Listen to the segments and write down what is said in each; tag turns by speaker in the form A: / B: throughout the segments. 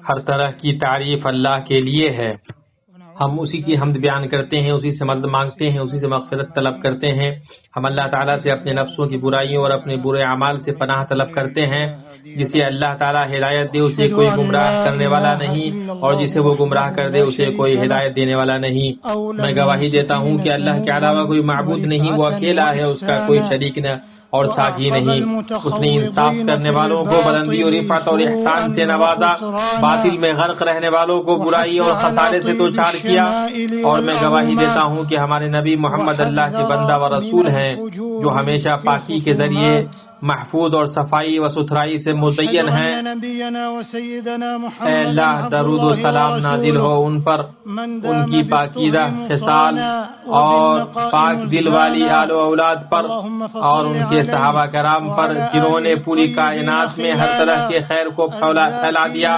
A: ہر طرح کی تعریف اللہ کے لیے ہے. ہم اسی کی حمد بیان کرتے ہیں، اسی سے مدد مانگتے ہیں، اسی سے مغفرت طلب کرتے ہیں. ہم اللہ تعالیٰ سے اپنے نفسوں کی برائیوں اور اپنے برے اعمال سے پناہ طلب کرتے ہیں. جسے اللہ تعالیٰ ہدایت دے اسے کوئی گمراہ کرنے والا نہیں، اور جسے وہ گمراہ کر دے اسے کوئی ہدایت دینے والا نہیں. میں گواہی دیتا ہوں کہ اللہ کے علاوہ کوئی معبود نہیں، وہ اکیلا ہے، اس کا کوئی شریک نہ اور ساتھی نہیں. اس نے انصاف کرنے والوں کو بلندی اور رفعت اور احسان سے نوازا، باطل میں غرق رہنے والوں کو برائی اور خسارے سے دوچار کیا. اور میں گواہی دیتا ہوں کہ ہمارے نبی محمد اللہ کے بندہ و رسول ہیں، جو ہمیشہ پاکی کے ذریعے محفوظ اور صفائی و ستھرائی سے مزین ہیں. اے اللہ، درود و سلام نازل ہو ان پر، ان کی پاکیزہ خصال اور پاک دل والی آل و اولاد پر، اور ان کے صحابہ کرام پر، جنہوں نے پوری کائنات میں ہر طرح کے خیر کو پھیلا دیا،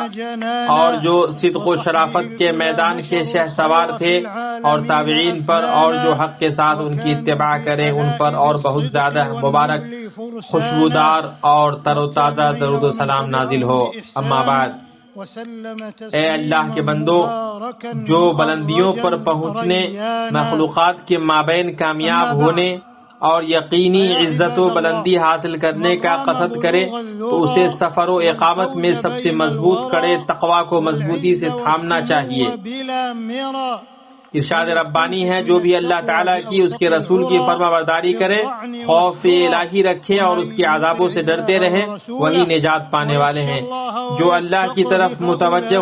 A: اور جو صدق و شرافت کے میدان کے شہسوار تھے، اور تابعین پر، اور جو حق کے ساتھ ان کی اتباع کریں ان پر، اور بہت زیادہ مبارک، خوشبودار اور تر و تازہ درود و سلام نازل ہو. اما بعد، اے اللہ کے بندو، جو بلندیوں پر پہنچنے، مخلوقات کے مابین کامیاب ہونے اور یقینی عزت و بلندی حاصل کرنے کا قصد کرے تو اسے سفر و اقامت میں سب سے مضبوط کڑے تقوی کو مضبوطی سے تھامنا چاہیے. ارشاد ربانی ہے، جو بھی اللہ تعالیٰ کی، اس کے رسول کی فرما برداری کرے، خوف الہی رکھے اور اس کے عذابوں سے ڈرتے رہیں، وہی نجات پانے والے ہیں. جو اللہ کی طرف متوجہ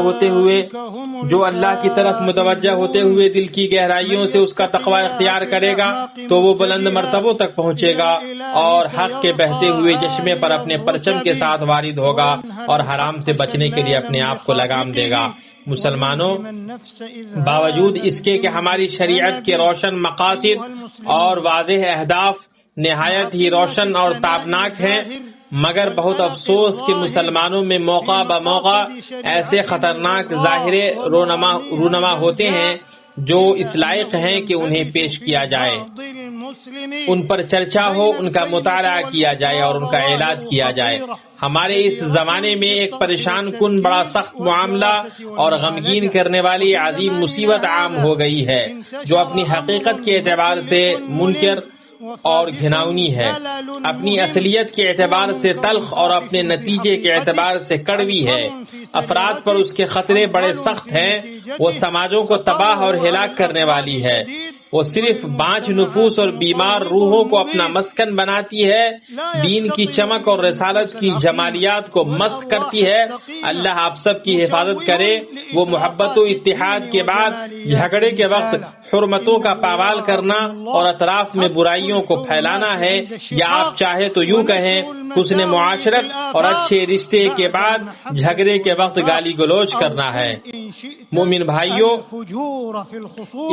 A: ہوتے ہوئے دل کی گہرائیوں سے اس کا تقوی اختیار کرے گا تو وہ بلند مرتبوں تک پہنچے گا، اور حق کے بہتے ہوئے چشمے پر اپنے پرچم کے ساتھ وارد ہوگا، اور حرام سے بچنے کے لیے اپنے آپ کو لگام دے گا. مسلمانوں، باوجود اس کے کہ ہماری شریعت کے روشن مقاصد اور واضح اہداف نہایت ہی روشن اور تابناک ہیں، مگر بہت افسوس کہ مسلمانوں میں موقع بموقع ایسے خطرناک ظاہرے رونما ہوتے ہیں جو اس لائق ہیں کہ انہیں پیش کیا جائے، ان پر چرچا ہو، ان کا مطالعہ کیا جائے اور ان کا علاج کیا جائے. ہمارے اس زمانے میں ایک پریشان کن، بڑا سخت معاملہ اور غمگین کرنے والی عظیم مصیبت عام ہو گئی ہے، جو اپنی حقیقت کے اعتبار سے منکر اور گھناؤنی ہے، اپنی اصلیت کے اعتبار سے تلخ اور اپنے نتیجے کے اعتبار سے کڑوی ہے. افراد پر اس کے خطرے بڑے سخت ہیں. وہ سماجوں کو تباہ اور ہلاک کرنے والی ہے. وہ صرف بانج نفوس اور بیمار روحوں کو اپنا مسکن بناتی ہے، دین کی چمک اور رسالت کی جمالیات کو مست کرتی ہے. اللہ آپ سب کی حفاظت کرے. وہ محبت و اتحاد کے بعد جھگڑے کے وقت حرمتوں کا پامال کرنا اور اطراف میں برائیوں کو پھیلانا ہے، یا آپ چاہے تو یوں کہیں حسن معاشرت اور اچھے رشتے کے بعد جھگڑے کے وقت گالی گلوچ کرنا ہے. مومن بھائیوں،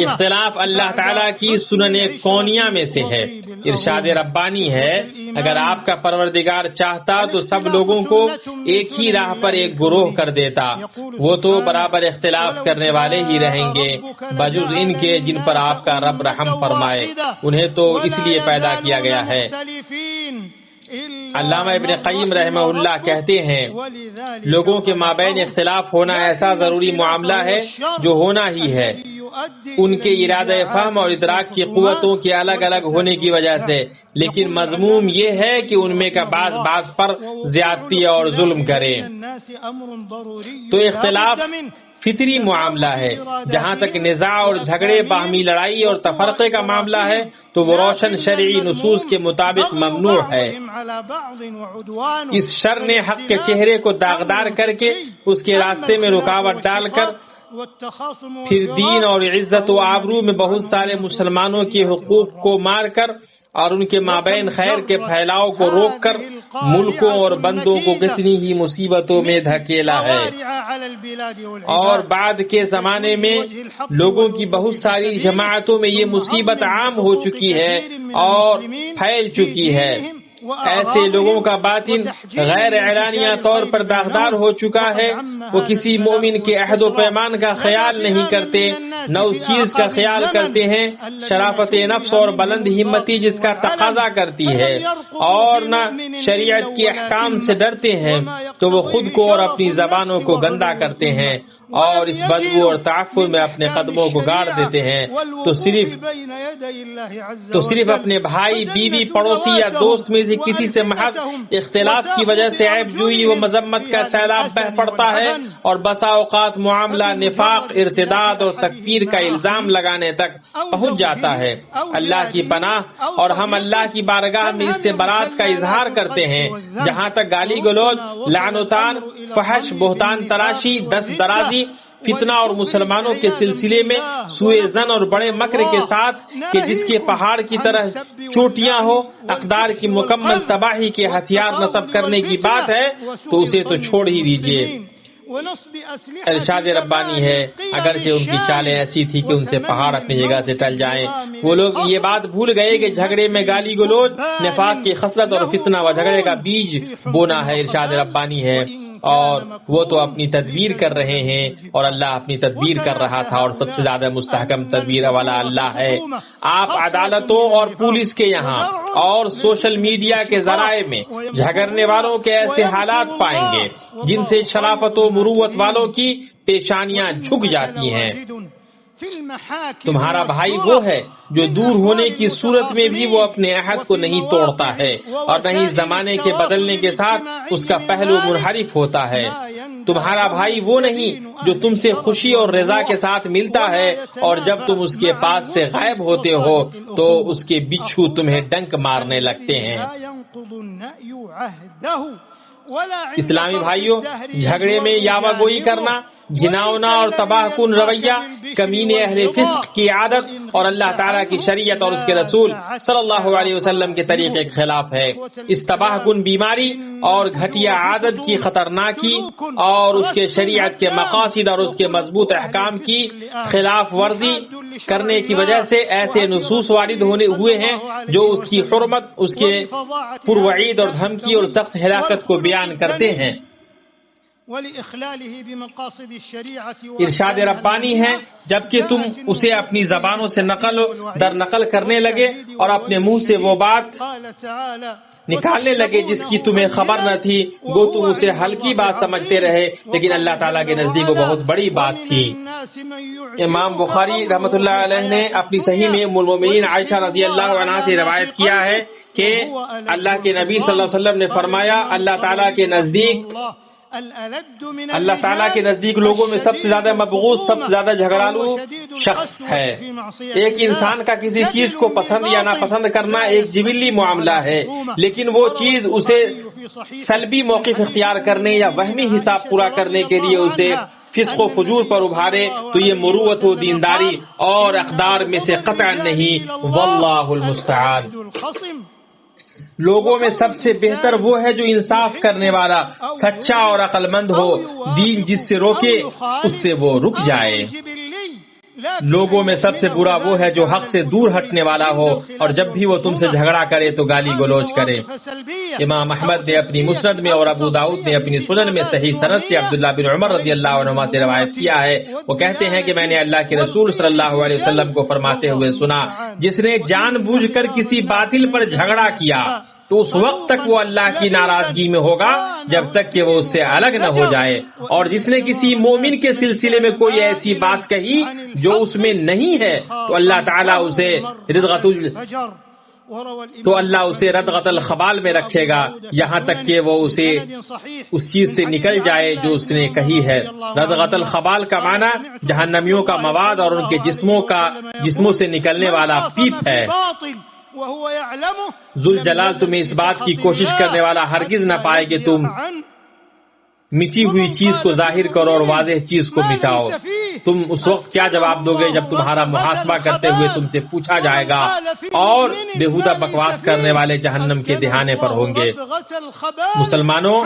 A: اختلاف اللہ تعالیٰ کی سنن کونیہ میں سے ہے. ارشاد ربانی ہے، اگر آپ کا پروردگار چاہتا تو سب لوگوں کو ایک ہی راہ پر ایک گروہ کر دیتا، وہ تو برابر اختلاف کرنے والے ہی رہیں گے بجز ان کے جن پر آپ کا رب رحم فرمائے. انہیں تو اس لیے پیدا کیا گیا ہے. علامہ ابن قیم رحمہ اللہ کہتے ہیں، لوگوں کے مابین اختلاف ہونا ایسا ضروری معاملہ ہے جو ہونا ہی ہے، ان کے ارادہ فہم اور ادراک کی قوتوں کے الگ الگ ہونے کی وجہ سے. لیکن مضموم یہ ہے کہ ان میں کا بعض پر زیادتی اور ظلم کرے. تو اختلاف فطری معاملہ ہے. جہاں تک نزاع اور جھگڑے، باہمی لڑائی اور تفرقے کا معاملہ ہے تو وہ روشن شرعی نصوص کے مطابق ممنوع ہے. اس شر نے حق کے چہرے کو داغدار کر کے اس کے راستے میں رکاوٹ ڈال کر پھر دین اور عزت و آبرو میں بہت سارے مسلمانوں کے حقوق کو مار کر اور ان کے مابین خیر کے پھیلاؤ کو روک کر ملکوں اور بندوں کو کتنی ہی مصیبتوں میں دھکیلا ہے. اور بعد کے زمانے میں لوگوں کی بہت ساری جماعتوں میں یہ مصیبت عام ہو چکی ہے اور پھیل چکی ہے. ایسے لوگوں کا باطن غیر اعلانیہ طور پر داغدار ہو چکا ہے، وہ کسی مومن کے عہد و پیمان کا خیال نہیں کرتے، نہ اس چیز کا خیال کرتے ہیں شرافت نفس اور بلند ہمتی جس کا تقاضا کرتی ہے، اور نہ شریعت کے احکام سے ڈرتے ہیں، تو وہ خود کو اور اپنی زبانوں کو گندا کرتے ہیں اور اس بدبو اور تعفن میں اپنے قدموں کو گاڑ دیتے ہیں، تو صرف اپنے بھائی، بیوی، پڑوسی یا دوست میں سے کسی سے محض اختلاف کی وجہ سے عیب جوئی و مذمت کا سیلاب بہہ پڑتا ہے، اور بسا اوقات معاملہ نفاق، ارتداد اور تکفیر کا الزام لگانے تک پہنچ جاتا ہے۔ اللہ کی پناہ، اور ہم اللہ کی بارگاہ میں اس سے برات کا اظہار کرتے ہیں، جہاں تک گالی گلوچ، لعن و طعن، فحش، بہتان تراشی، دست درازی، فتنہ اور مسلمانوں کے سلسلے میں سوء ظن اور بڑے مکر کے ساتھ کہ جس کے پہاڑ کی طرح چوٹیاں ہو، اقدار کی مکمل تباہی کے ہتھیار نصب کرنے کی بات ہے تو اسے تو چھوڑ ہی دیجئے۔ ارشاد ربانی ہے، اگرچہ ان کی چالیں ایسی تھی کہ ان سے پہاڑ اپنی جگہ سے ٹل جائیں، وہ لوگ یہ بات بھول گئے کہ جھگڑے میں گالی گلوچ، نفاق کی خصلت اور فتنہ و جھگڑے کا بیج بونا ہے۔ ارشاد ربانی ہے، اور وہ تو اپنی تدبیر کر رہے ہیں اور اللہ اپنی تدبیر کر رہا تھا، اور سب سے زیادہ مستحکم تدبیر والا اللہ ہے۔ آپ عدالتوں اور پولیس کے یہاں اور سوشل میڈیا کے ذرائع میں جھگڑنے والوں کے ایسے حالات پائیں گے جن سے شرافت و مروت والوں کی پیشانیاں جھک جاتی ہیں۔ تمہارا بھائی وہ ہے جو دور ہونے کی صورت میں بھی وہ اپنے عہد کو نہیں توڑتا ہے، اور نہ ہی زمانے کے بدلنے کے ساتھ اس کا پہلو منحرف ہوتا ہے۔ تمہارا بھائی وہ نہیں جو تم سے خوشی اور رضا کے ساتھ ملتا ہے، اور جب تم اس کے پاس سے غائب ہوتے ہو تو اس کے بچھو تمہیں ڈنک مارنے لگتے ہیں۔ اسلامی بھائیوں، جھگڑے میں یاوہ گوئی کرنا، گھناؤنا اور تباہ کن رویہ کمینے اہل فسق کی عادت اور اللہ تعالیٰ کی شریعت اور اس کے رسول صلی اللہ علیہ وسلم کے طریقے کے خلاف ہے۔ اس تباہ کن بیماری اور گھٹیا عادت کی خطرناکی اور اس کے شریعت کے مقاصد اور اس کے مضبوط احکام کی خلاف ورزی کرنے کی وجہ سے ایسے نصوص وارد ہوئے ہیں جو اس کی حرمت، اس کے پروعید اور دھمکی اور سخت ہلاکت کو بیان کرتے ہیں۔ ارشاد ربانی ہے، جبکہ تم اسے اپنی زبانوں سے نقل در نقل کرنے لگے اور اپنے منہ سے وہ بات نکالنے لگے جس کی تمہیں خبر نہ تھی، گو تم اسے ہلکی بات سمجھتے رہے، لیکن اللہ تعالیٰ کے نزدیک وہ بہت بڑی بات تھی۔ امام بخاری رحمۃ اللہ علیہ نے اپنی صحیح میں ام المومنین عائشہ رضی اللہ عنہا سے روایت کیا ہے کہ اللہ کے نبی صلی اللہ علیہ وسلم نے فرمایا، اللہ تعالیٰ کے نزدیک لوگوں میں سب سے زیادہ مبغوض، سب سے زیادہ جھگڑالو شخص ہے۔ ایک انسان کا کسی چیز کو پسند یا ناپسند کرنا ایک جبلی معاملہ ہے، لیکن وہ چیز اسے سلبی موقف اختیار کرنے یا وہمی حساب پورا کرنے کے لیے اسے فسق و فجور پر ابھارے تو یہ مروت و دینداری اور اقدار میں سے قطعا نہیں، واللہ المستعان۔ لوگوں میں سب سے بہتر وہ ہے جو انصاف کرنے والا، سچا اور عقل مند ہو، دین جس سے روکے اس سے وہ رک جائے۔ لوگوں میں سب سے برا وہ ہے جو حق سے دور ہٹنے والا ہو، اور جب بھی وہ تم سے جھگڑا کرے تو گالی گلوچ کرے۔ امام احمد نے اپنی مسند میں اور ابو داؤد نے اپنی سنن میں صحیح سند سے عبداللہ بن عمر رضی اللہ عنہما سے روایت کیا ہے، وہ کہتے ہیں کہ میں نے اللہ کے رسول صلی اللہ علیہ وسلم کو فرماتے ہوئے سنا، جس نے جان بوجھ کر کسی باطل پر جھگڑا کیا تو اس وقت تک وہ اللہ کی ناراضگی میں ہوگا جب تک کہ وہ اس سے الگ نہ ہو جائے، اور جس نے کسی مومن کے سلسلے میں کوئی ایسی بات کہی جو اس میں نہیں ہے تو اللہ تعالیٰ اسے ردغت الخبال میں رکھے گا یہاں تک کہ وہ اسے اس چیز سے نکل جائے جو اس نے کہی ہے۔ ردغت الخبال کا معنی جہنمیوں کا مواد اور ان کے جسموں سے نکلنے والا پیپ ہے۔ ذوالجلال تمہیں اس بات کی کوشش کرنے والا ہرگز نہ پائے کہ تم مٹی ہوئی چیز کو ظاہر کرو اور واضح چیز کو مٹاؤ۔ تم اس وقت کیا جواب دو گے جب تمہارا محاسبہ کرتے ہوئے تم سے پوچھا جائے گا اور بےہودہ بکواس کرنے والے جہنم کے دہانے پر ہوں گے۔ مسلمانوں،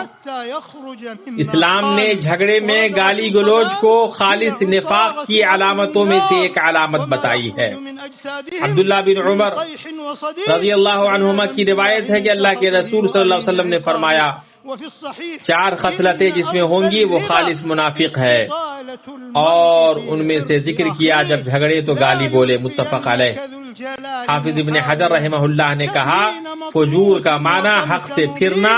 A: اسلام نے جھگڑے میں گالی گلوچ کو خالص نفاق کی علامتوں میں سے ایک علامت بتائی ہے۔ عبداللہ بن عمر رضی اللہ عنہما کی روایت ہے کہ اللہ کے رسول صلی اللہ علیہ وسلم نے فرمایا، 4 خصلتیں جس میں ہوں گی وہ خالص منافق ہے، اور ان میں سے ذکر کیا جب جھگڑے تو گالی بولے، متفق علیہ۔ حافظ ابن حجر رحمہ اللہ نے کہا، فجور کا معنی حق سے پھرنا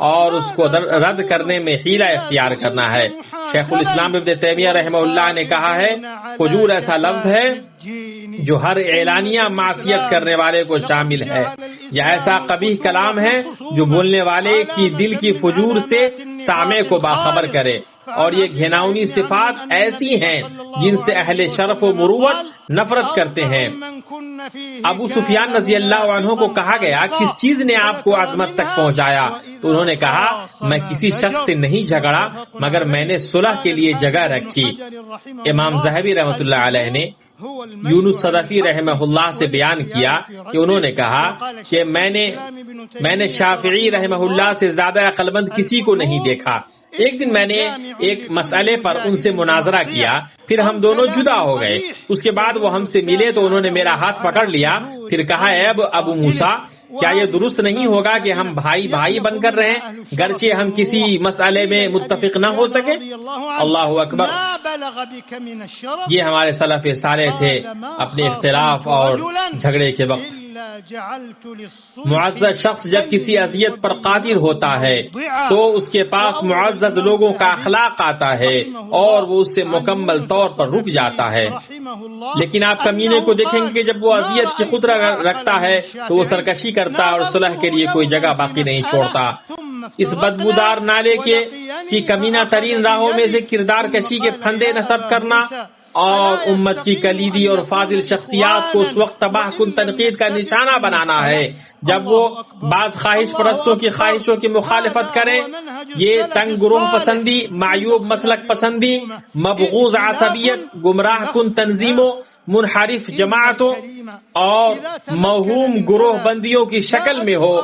A: اور اس کو رد کرنے میں حیلہ اختیار کرنا ہے۔ شیخ الاسلام ابن تیمیہ رحمہ اللہ نے کہا ہے، فجور ایسا لفظ ہے جو ہر اعلانیہ معصیت کرنے والے کو شامل ہے، یا ایسا قبیح کلام ہے جو بولنے والے کی دل کی فجور سے سامع کو باخبر کرے، اور یہ گھناؤنی صفات ایسی ہیں جن سے اہل شرف و مروت نفرت کرتے ہیں۔ ابو سفیان رضی اللہ عنہ کو کہا گیا، کس چیز نے آپ کو عظمت تک پہنچایا؟ تو انہوں نے کہا، میں کسی شخص سے نہیں جھگڑا مگر میں نے صلح کے لیے جگہ رکھی۔ امام ذہبی رحمۃ اللہ علیہ نے یونس صدفی رحمہ اللہ سے بیان کیا کہ انہوں نے کہا کہ میں نے شافعی رحمہ اللہ سے زیادہ عقل مند کسی کو نہیں دیکھا۔ ایک دن میں نے ایک مسئلے پر ان سے مناظرہ کیا، پھر ہم دونوں جدا ہو گئے۔ اس کے بعد وہ ہم سے ملے تو انہوں نے میرا ہاتھ پکڑ لیا، پھر کہا، اے ابو موسیٰ، کیا یہ درست نہیں ہوگا کہ ہم بھائی بھائی بن کر رہیں گرچہ ہم کسی مسئلے میں متفق نہ ہو سکے؟ اللہ اکبر۔ یہ ہمارے سلف صالح تھے اپنے اختلاف اور جھگڑے کے وقت۔ معزز شخص جب کسی اذیت پر قادر ہوتا ہے تو اس کے پاس معزز لوگوں کا اخلاق آتا ہے اور وہ اس سے مکمل طور پر رک جاتا ہے، لیکن آپ کمینے کو دیکھیں گے کہ جب وہ اذیت کی قدرت رکھتا ہے تو وہ سرکشی کرتا ہے اور صلح کے لیے کوئی جگہ باقی نہیں چھوڑتا۔ اس بدبودار نالے کی کمینہ ترین راہوں میں سے کردار کشی کے پھندے نصب کرنا اور امت کی کلیدی اور فاضل شخصیات کو اس وقت تباہ کن تنقید کا نشانہ بنانا ہے جب وہ بعض خواہش پرستوں کی خواہشوں کی مخالفت کریں۔ یہ تنگ گروہ پسندی، معیوب مسلک پسندی، مبغوض عصبیت، گمراہ کن تنظیموں، منحرف جماعتوں اور موہوم گروہ بندیوں کی شکل میں ہو،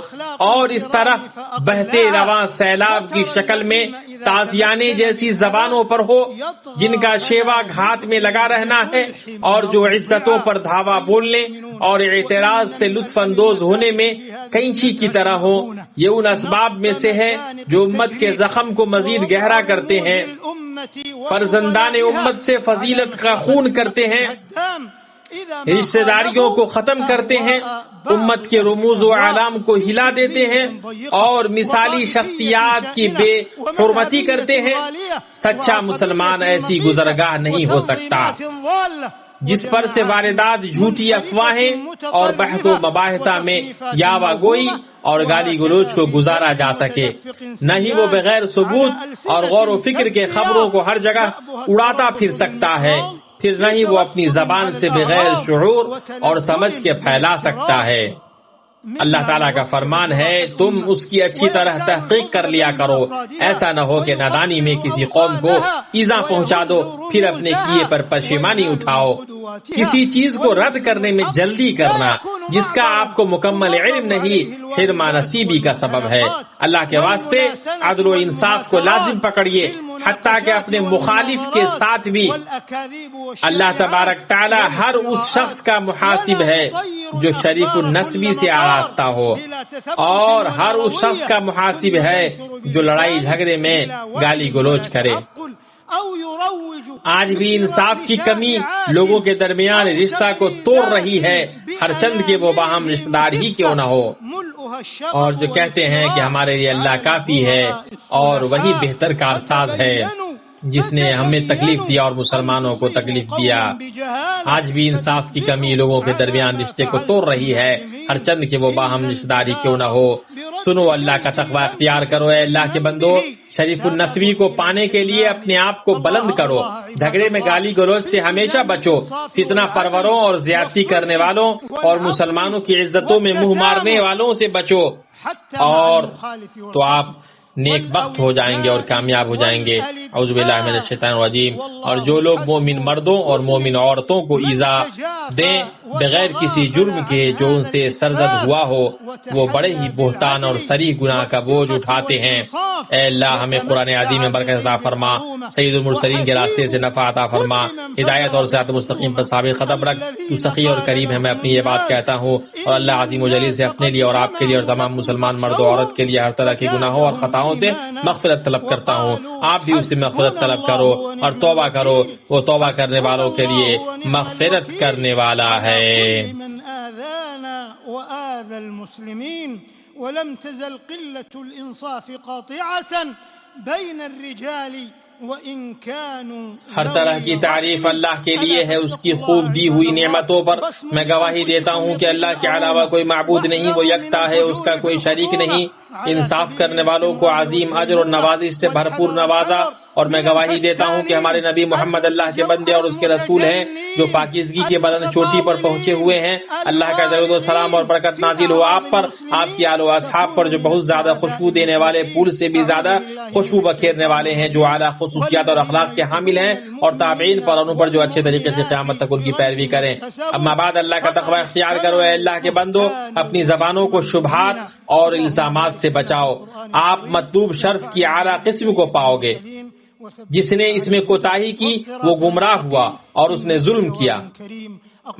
A: اور اس طرف بہتے رواں سیلاب کی شکل میں تازیانے جیسی زبانوں پر ہو جن کا شیوا گھات میں لگا رہنا ہے، اور جو عزتوں پر دھاوا بولنے اور اعتراض سے لطف اندوز ہونے میں کینچی کی طرح ہو۔ یہ ان اسباب میں سے ہے جو امت کے زخم کو مزید گہرا کرتے ہیں، فرزندان امت سے فضیلت کا خون کرتے ہیں، رشتہ داریوں کو ختم کرتے ہیں، امت کے رموز و اعلام کو ہلا دیتے ہیں اور مثالی شخصیات کی بے حرمتی کرتے ہیں۔ سچا مسلمان ایسی گزرگاہ نہیں ہو سکتا جس پر سے واردات جھوٹی افواہیں اور بحث و مباحثہ میں یاوہ گوئی اور گالی گلوچ کو گزارا جا سکے، نہ ہی وہ بغیر ثبوت اور غور و فکر کے خبروں کو ہر جگہ اڑاتا پھر سکتا ہے، پھر نہ ہی وہ اپنی زبان سے بغیر شعور اور سمجھ کے پھیلا سکتا ہے۔ اللہ تعالیٰ کا فرمان ہے، تم اس کی اچھی طرح تحقیق کر لیا کرو، ایسا نہ ہو کہ نادانی میں کسی قوم کو ایذا پہنچا دو پھر اپنے کیے پر پشیمانی اٹھاؤ۔ کسی چیز کو رد کرنے میں جلدی کرنا جس کا آپ کو مکمل علم نہیں، حرمہ نصیبی کا سبب ہے۔ اللہ کے واسطے عدل و انصاف کو لازم پکڑیے، حتیٰ کہ اپنے مخالف کے ساتھ بھی۔ اللہ تبارک تعالی ہر اس شخص کا محاسب ہے جو شریف النسبی سے آراستہ ہو، اور ہر اس شخص کا محاسب ہے جو لڑائی جھگڑے میں گالی گلوچ کرے۔ آج بھی انصاف کی کمی لوگوں کے درمیان رشتہ کو توڑ رہی ہے، ہر چند کے وہ باہم رشتہ دار ہی کیوں نہ ہو، اور جو کہتے ہیں کہ ہمارے لیے اللہ کافی ہے اور وہی بہتر کارساز ہے جس نے ہمیں تکلیف دیا اور مسلمانوں کو تکلیف دیا۔ آج بھی انصاف کی کمی لوگوں کے درمیان رشتے کو توڑ رہی ہے، ہر چند کے وہ باہم رشتہ داری کیوں نہ ہو۔ سنو، اللہ کا تقوی اختیار کرو اے اللہ کے بندو، شریف النسبی کو پانے کے لیے اپنے آپ کو بلند کرو، جھگڑے میں گالی گلوچ سے ہمیشہ بچو، فتنہ پروروں اور زیادتی کرنے والوں اور مسلمانوں کی عزتوں میں منہ مارنے والوں سے بچو، اور تو آپ نیک بخت ہو جائیں گے اور کامیاب ہو جائیں گے۔ اعوذ باللہ من الشیطان الرجیم۔ اور جو لوگ مومن مردوں اور مومن عورتوں کو ایذا دیں بغیر کسی جرم کے جو ان سے سرزد ہوا ہو، وہ بڑے ہی بہتان اور صریح گناہ کا بوجھ اٹھاتے ہیں۔ اے اللہ ہمیں قرآن عظیم میں برکت عطا فرما، سید المرسلین کے راستے سے نفع عطا فرما، ہدایت اور صراط مستقیم پر ثابت قدم رکھ۔ تو سخی اور کریم ہے، میں اپنی یہ بات کہتا ہوں اور اللہ عظیم و جلیل سے اپنے لیے اور آپ کے لیے اور تمام مسلمان مرد و عورت کے لیے ہر طرح کی گناہوں اور خطاؤں سے مغفرت طلب کرتا ہوں۔ آپ بھی اس سے مغفرت طلب کرو اور توبہ کرو، وہ توبہ کرنے والوں کے لیے مغفرت کرنے والا ہے۔
B: ولم تزل قلة الإنصاف قاطعة بين الرجال وإن كانوا
A: ہر طرح کی تعریف اللہ کے لیے ہے اس کی خوب دی ہوئی نعمتوں پر۔ میں گواہی دیتا ہوں کہ اللہ کے علاوہ کوئی معبود نہیں، وہ یکتا ہے، اس کا کوئی شریک نہیں۔ انصاف کرنے والوں کو عظیم اجر اور نوازش سے بھرپور نوازا، اور میں گواہی دیتا ہوں کہ ہمارے نبی محمد اللہ کے بندے اور اس کے رسول ہیں جو پاکیزگی کے بلند چوٹی پر پہنچے ہوئے ہیں۔ اللہ کا درود و سلام اور برکت نازل ہو آپ پر، آپ کی آل و اصحاب پر جو بہت زیادہ خوشبو دینے والے پھول سے بھی زیادہ خوشبو بکھیرنے والے ہیں، جو اعلیٰ خصوصیات اور اخلاق کے حامل ہیں، اور تابعین پر ان پر جو اچھے طریقے سے قیامت تک ان کی پیروی کریں۔ اما بعد، اللہ کا تقوی اختیار کرو اے اللہ کے بندو، اپنی زبانوں کو شبہات اور الزامات سے بچاؤ۔ آپ مطلوب شرف کی اعلیٰ قسم کو پاؤ گے۔ جس نے اس میں کوتاہی کی وہ گمراہ ہوا اور اس نے ظلم کیا۔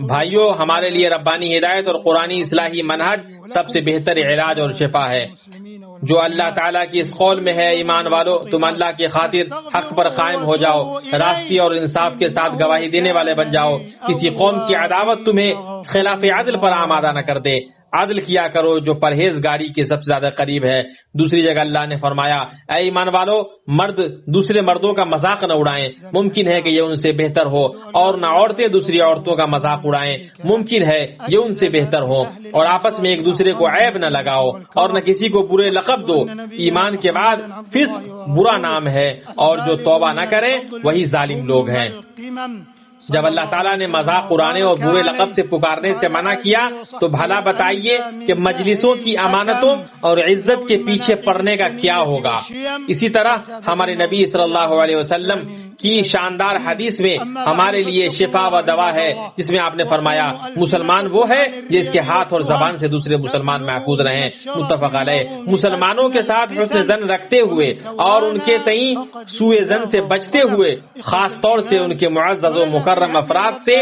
A: بھائیو، ہمارے لیے ربانی ہدایت اور قرآنی اصلاحی منہج سب سے بہتر علاج اور شفا ہے۔ جو اللہ تعالیٰ کی اس قول میں ہے، ایمان والو تم اللہ کی خاطر حق پر قائم ہو جاؤ، راستی اور انصاف کے ساتھ گواہی دینے والے بن جاؤ، کسی قوم کی عداوت تمہیں خلاف عدل پر آمادہ نہ کر دے، عدل کیا کرو جو پرہیزگاری کے سب سے زیادہ قریب ہے۔ دوسری جگہ اللہ نے فرمایا، اے ایمان والو، مرد دوسرے مردوں کا مذاق نہ اڑائیں، ممکن ہے کہ یہ ان سے بہتر ہو، اور نہ عورتیں دوسری عورتوں کا مذاق اڑائیں، ممکن ہے یہ ان سے بہتر ہو، اور آپس میں ایک دوسرے کو عیب نہ لگاؤ، اور نہ کسی کو برے لقب دو۔ ایمان کے بعد فسق برا نام ہے، اور جو توبہ نہ کریں وہی ظالم لوگ ہیں۔ جب اللہ تعالیٰ نے مذاق اڑانے اور برے لقب سے پکارنے سے منع کیا تو بھلا بتائیے کہ مجلسوں کی امانتوں اور عزت کے پیچھے پڑنے کا کیا ہوگا۔ اسی طرح ہمارے نبی صلی اللہ علیہ وسلم کی شاندار حدیث میں ہمارے لیے شفا و دوا ہے، جس میں آپ نے فرمایا، مسلمان وہ ہے جس کے ہاتھ اور زبان سے دوسرے مسلمان محفوظ رہیں۔ متفق علیہ۔ مسلمانوں کے ساتھ حسن ظن رکھتے ہوئے اور ان کے تئیں سوء ظن سے بچتے ہوئے، خاص طور سے ان کے معزز و مکرم افراد سے،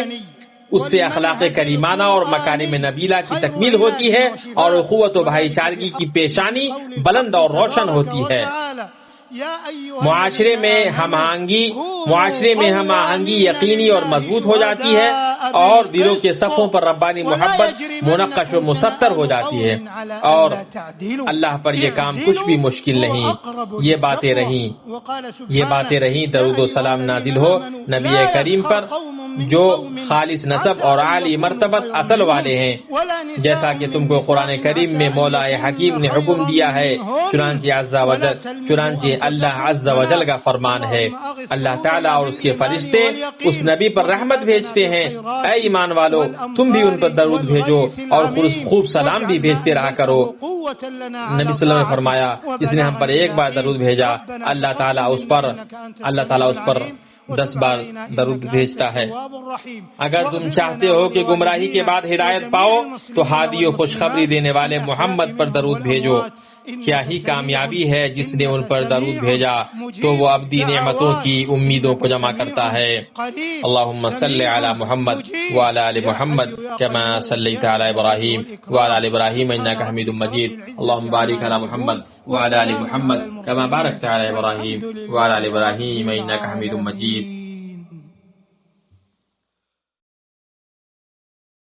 A: اس سے اخلاق کریمانہ اور مکارم نبیلہ کی تکمیل ہوتی ہے، اور اخوت و بھائی چارگی کی پیشانی بلند اور روشن ہوتی ہے۔ معاشرے میں ہم آہنگی یقینی اور مضبوط ہو جاتی ہے، اور دلوں کے صفوں پر ربانی محبت منقش و مسطر ہو جاتی ہے، اور اللہ پر یہ کام کچھ بھی مشکل نہیں۔ یہ باتیں رہیں درود و سلام نازل ہو نبی کریم پر، جو خالص نسب اور عالی مرتبت اصل والے ہیں، جیسا کہ تم کو قرآن کریم میں مولا حکیم نے حکم دیا ہے۔ چنانچہ اللہ عز و جل کا فرمان ہے، اللہ تعالیٰ اور اس کے فرشتے اس نبی پر رحمت بھیجتے ہیں۔ اے ایمان والو، تم بھی ان پر درود بھیجو اور خوب سلام بھی بھیجتے رہا کرو۔ نبی صلی اللہ علیہ وسلم نے فرمایا، جس نے ہم پر ایک بار درود بھیجا، اللہ تعالیٰ اس پر 10 بار درود بھیجتا ہے۔ اگر تم چاہتے ہو کہ گمراہی کے بعد ہدایت پاؤ تو ہادی و خوشخبری دینے والے محمد پر درود بھیجو۔ کیا ہی کامیابی ہے جس نے ان پر درود بھیجا تو وہ ابدی نعمتوں کی امیدوں کو جمع کرتا ہے۔ اللہم صلی علی محمد وعلی آل محمد کما صلیت علی ابراہیم وعلی آل ابراہیم انک حمید مجید۔ اللہم بارک علی محمد وعلی آل محمد کما بارکت علی ابراہیم وعلی آل ابراہیم انک حمید مجید۔